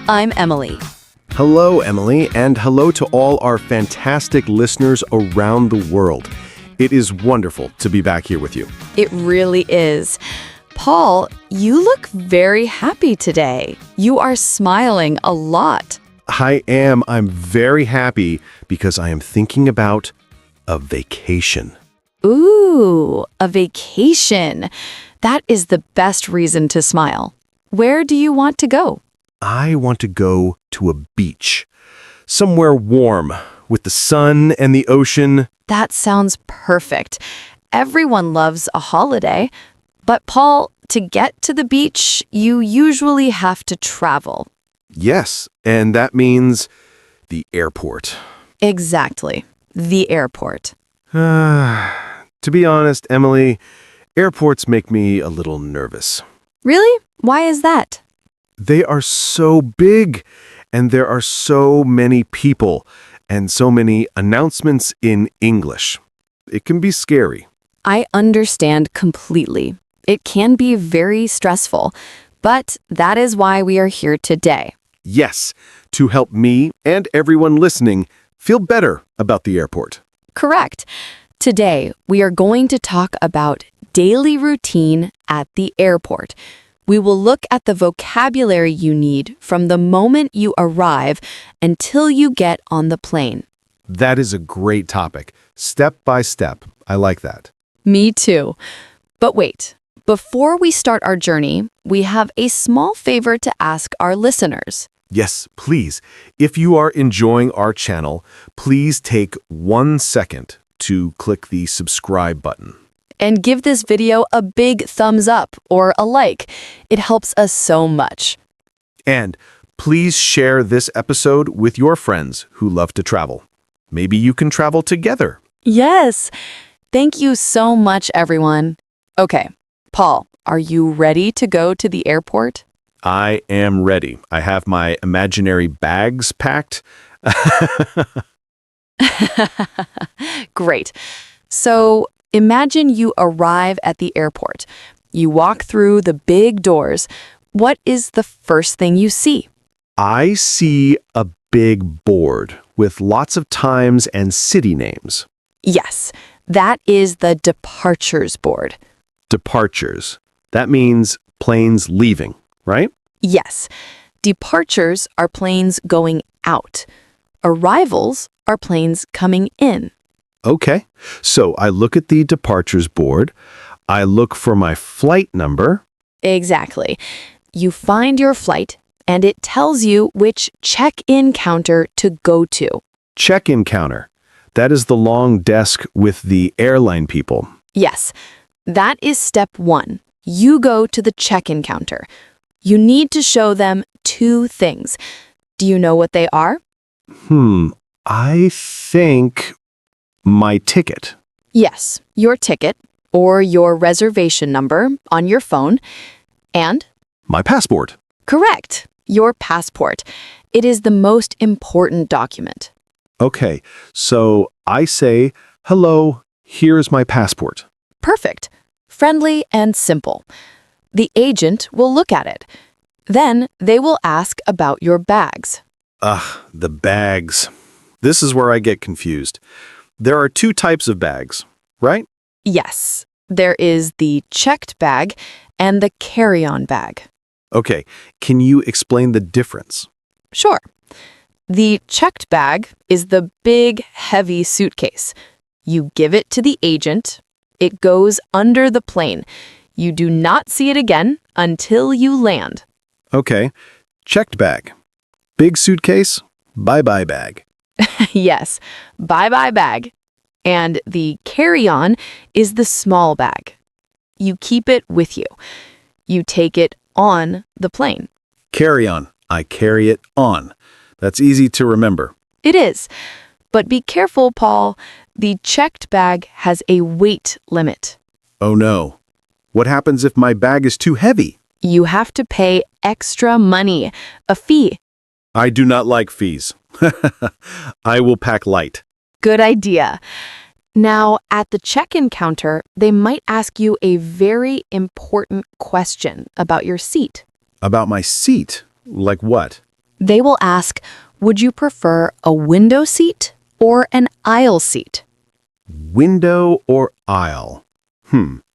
I'm Emily. Hello, Emily, and hello to all our fantastic listeners around the world. It is wonderful to be back here with you. It really is. Paul, you look very happy today. You are smiling a lot. I am. I'm very happy because I am thinking about a vacation. Ooh, a vacation. That is the best reason to smile. Where do you want to go? I want to go to a beach, somewhere warm, with the sun and the ocean. That sounds perfect. Everyone loves a holiday. But Paul, to get to the beach, you usually have to travel. Yes, and that means the airport. Exactly. The airport. To be honest, Emily, airports make me a little nervous. Really? Why is that? They are so big, and there are so many people, and so many announcements in English. It can be scary. I understand completely. It can be very stressful, but that is why we are here today. Yes, to help me and everyone listening feel better about the airport. Correct. Today, we are going to talk about daily routine at the airport. We will look at the vocabulary you need from the moment you arrive until you get on the plane. That is a great topic. Step by step. I like that. Me too. But wait, before we start our journey, we have a small favor to ask our listeners. Yes, please. If you are enjoying our channel, please take 1 second to click the subscribe button. And give this video a big thumbs up or a like. It helps us so much. And please share this episode with your friends who love to travel. Maybe you can travel together. Yes. Thank you so much, everyone. Okay, Paul, are you ready to go to the airport? I am ready. I have my imaginary bags packed. Great. So imagine you arrive at the airport. You walk through the big doors. What is the first thing you see? I see a big board with lots of times and city names. Yes, that is the departures board. Departures. That means planes leaving, right? Yes, departures are planes going out. Arrivals are planes coming in. Okay, so I look at the departures board. I look for my flight number. Exactly. You find your flight, and it tells you which check-in counter to go to. Check-in counter. That is the long desk with the airline people. Yes, that is step 1. You go to the check-in counter. You need to show them 2 things. Do you know what they are? I think my ticket. Yes, your ticket or your reservation number on your phone. And? My passport. Correct, your passport. It is the most important document. Okay, so I say, hello, here's my passport. Perfect. Friendly and simple. The agent will look at it. Then they will ask about your bags. The bags. This is where I get confused. There are 2 types of bags, right? Yes, there is the checked bag and the carry-on bag. Okay, can you explain the difference? Sure. The checked bag is the big, heavy suitcase. You give it to the agent. It goes under the plane. You do not see it again until you land. Okay, checked bag. Big suitcase, bye-bye bag. Yes, bye-bye bag. And the carry-on is the small bag. You keep it with you. You take it on the plane. Carry on. I carry it on. That's easy to remember. It is. But be careful, Paul. The checked bag has a weight limit. Oh no. What happens if my bag is too heavy? You have to pay extra money, a fee. I do not like fees. I will pack light. Good idea. Now, at the check-in counter, they might ask you a very important question about your seat. About my seat? Like what? They will ask, would you prefer a window seat or an aisle seat? Window or aisle?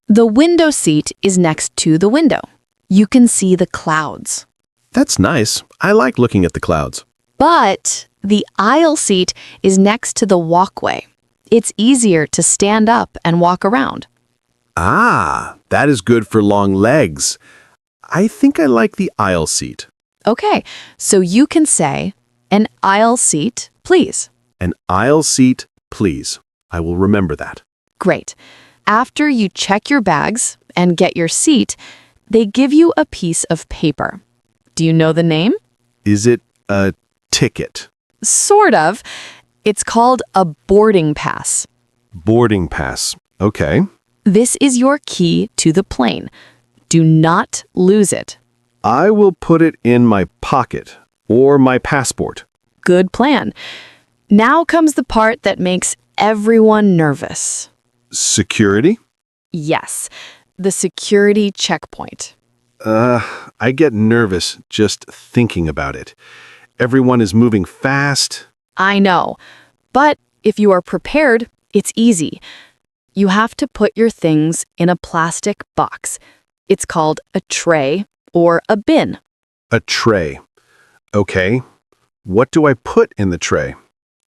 The window seat is next to the window. You can see the clouds. That's nice. I like looking at the clouds. But the aisle seat is next to the walkway. It's easier to stand up and walk around. Ah, that is good for long legs. I think I like the aisle seat. Okay, so you can say, an aisle seat, please. An aisle seat, please. I will remember that. Great. After you check your bags and get your seat, they give you a piece of paper. Do you know the name? Is it a ticket? Sort of. It's called a boarding pass. Boarding pass. Okay. This is your key to the plane. Do not lose it. I will put it in my pocket or my passport. Good plan. Now comes the part that makes everyone nervous. Security? Yes, the security checkpoint. I get nervous just thinking about it. Everyone is moving fast. I know, but if you are prepared, it's easy. You have to put your things in a plastic box. It's called a tray or a bin. A tray. Okay. What do I put in the tray?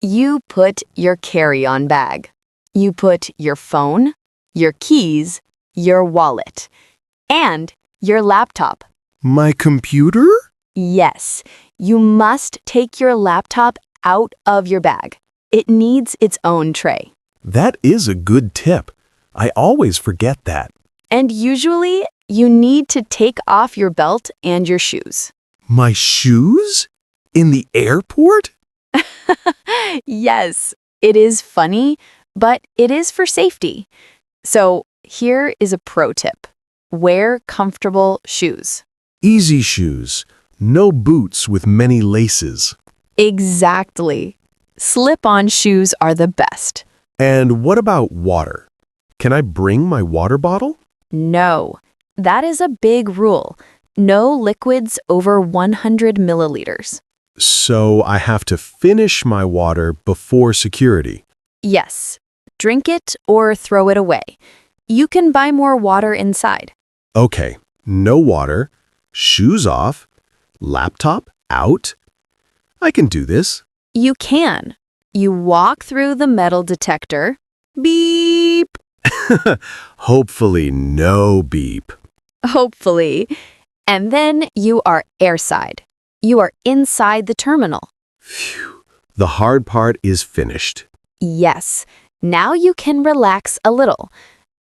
You put your carry-on bag. You put your phone, your keys, your wallet, and your laptop. My computer? Yes, you must take your laptop out of your bag. It needs its own tray. That is a good tip. I always forget that. And usually, you need to take off your belt and your shoes. My shoes? In the airport? Yes, it is funny, but it is for safety. So here is a pro tip. Wear comfortable shoes. Easy shoes. No boots with many laces. Exactly. Slip-on shoes are the best. And what about water? Can I bring my water bottle? No, that is a big rule. No liquids over 100 milliliters. So I have to finish my water before security. Yes, drink it or throw it away. You can buy more water inside. Okay, no water, shoes off, laptop out. I can do this. You can. You walk through the metal detector. Beep! Hopefully no beep. Hopefully. And then you are airside. You are inside the terminal. Phew. The hard part is finished. Yes. Now you can relax a little.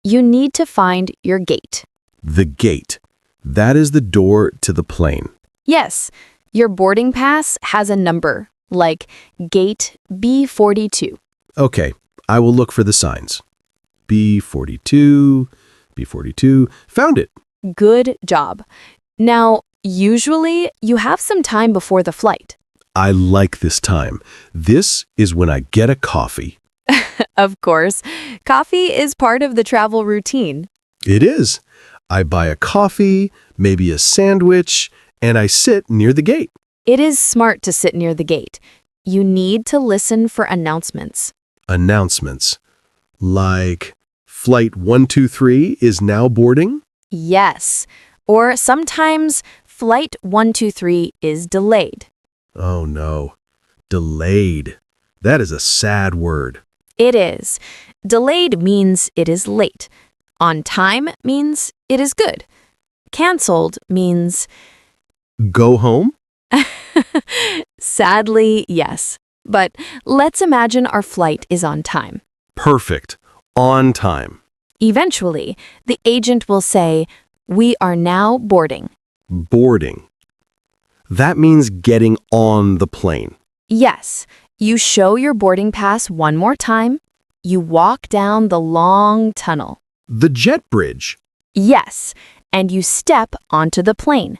You need to find your gate. The gate. That is the door to the plane. Yes. Your boarding pass has a number, like gate B42. Okay, I will look for the signs. B42, B42. Found it. Good job. Now, usually you have some time before the flight. I like this time. This is when I get a coffee. Of course, coffee is part of the travel routine. It is. I buy a coffee, maybe a sandwich, and I sit near the gate. It is smart to sit near the gate. You need to listen for announcements. Announcements. Like, Flight 123 is now boarding? Yes. Or sometimes Flight 123 is delayed. Oh no. Delayed. That is a sad word. It is. Delayed means it is late. On time means it is good. Canceled means... Go home? Sadly, yes. But let's imagine our flight is on time. Perfect. On time. Eventually, the agent will say, "We are now boarding." Boarding. That means getting on the plane. Yes, you show your boarding pass one more time. You walk down the long tunnel. The jet bridge. Yes, and you step onto the plane.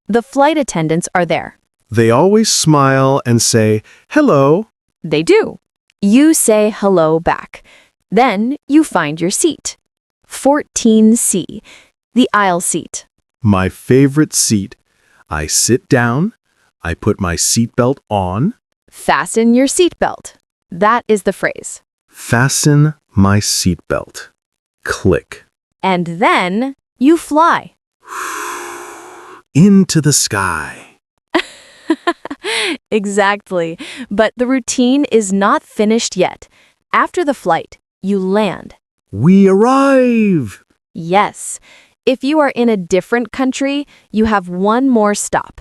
The flight attendants are there. They always smile and say, hello. They do. You say hello back. Then you find your seat. 14C, the aisle seat. My favorite seat. I sit down, I put my seatbelt on. Fasten your seatbelt. That is the phrase. Fasten my seatbelt. Click. And then you fly. Into the sky. Exactly. But the routine is not finished yet. After the flight, you land. We arrive! Yes. If you are in a different country, you have one more stop: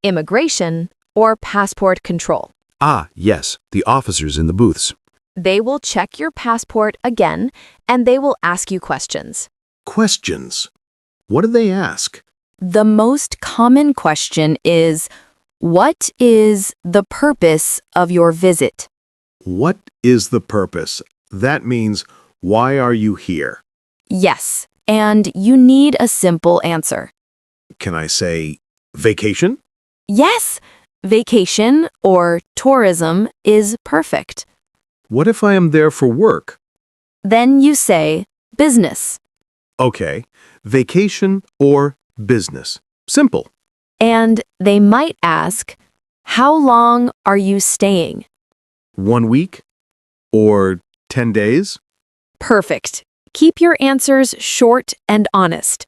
immigration or passport control. Ah, yes, the officers in the booths. They will check your passport again, and they will ask you questions. Questions. What do they ask? The most common question is, what is the purpose of your visit? What is the purpose? That means, why are you here? Yes, and you need a simple answer. Can I say, vacation? Yes, vacation or tourism is perfect. What if I am there for work? Then you say business. Okay, vacation or business. Simple. And they might ask, how long are you staying? 1 week? Or 10 days? Perfect. Keep your answers short and honest.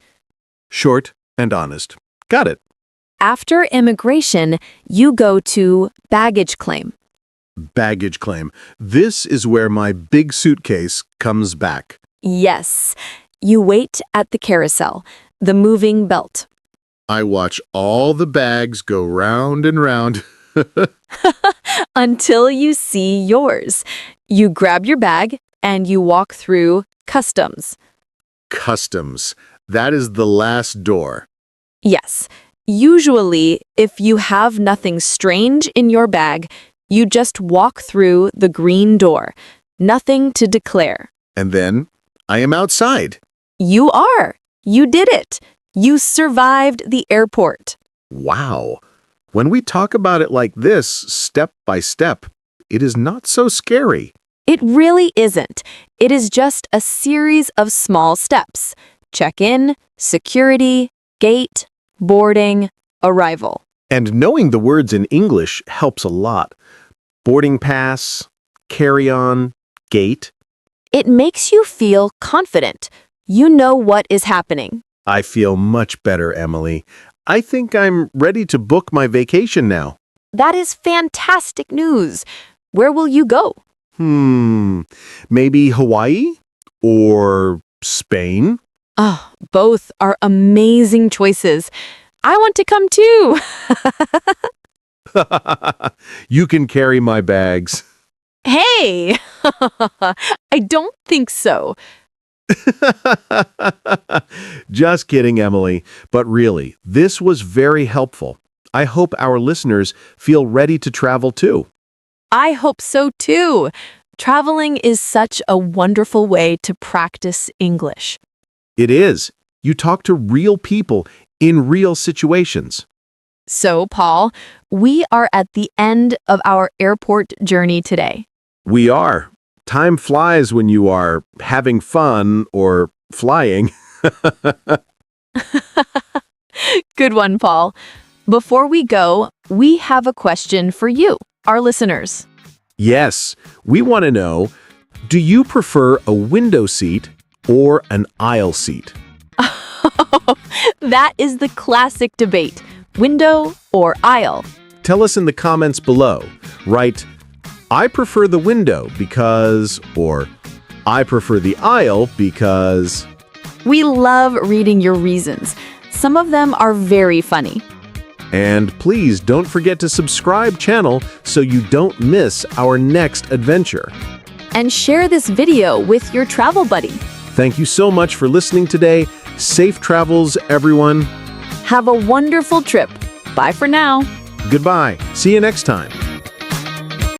Short and honest. Got it. After immigration, you go to baggage claim. Baggage claim. This is where my big suitcase comes back. Yes. You wait at the carousel, the moving belt. I watch all the bags go round and round. Until you see yours. You grab your bag and you walk through customs. Customs. That is the last door. Yes. Usually, if you have nothing strange in your bag, you just walk through the green door. Nothing to declare. And then I am outside. You are. You did it. You survived the airport. Wow. When we talk about it like this, step by step, it is not so scary. It really isn't. It is just a series of small steps. Check-in, security, gate, boarding, arrival. And knowing the words in English helps a lot. Boarding pass, carry-on, gate. It makes you feel confident. You know what is happening. I feel much better, Emily. I think I'm ready to book my vacation now. That is fantastic news. Where will you go? Maybe Hawaii or Spain? Oh, both are amazing choices. I want to come too. You can carry my bags. Hey! I don't think so. Just kidding, Emily. But really, this was very helpful. I hope our listeners feel ready to travel too. I hope so too. Traveling is such a wonderful way to practice English. It is. You talk to real people in real situations. So, Paul, we are at the end of our airport journey today. We are. Time flies when you are having fun or flying. Good one, Paul. Before we go, we have a question for you, our listeners. Yes, we want to know, do you prefer a window seat or an aisle seat? That is the classic debate, window or aisle. Tell us in the comments below. Write, I prefer the window because, or I prefer the aisle because. We love reading your reasons. Some of them are very funny. And please don't forget to subscribe channel so you don't miss our next adventure. And share this video with your travel buddy. Thank you so much for listening today. Safe travels, everyone. Have a wonderful trip. Bye for now. Goodbye. See you next time.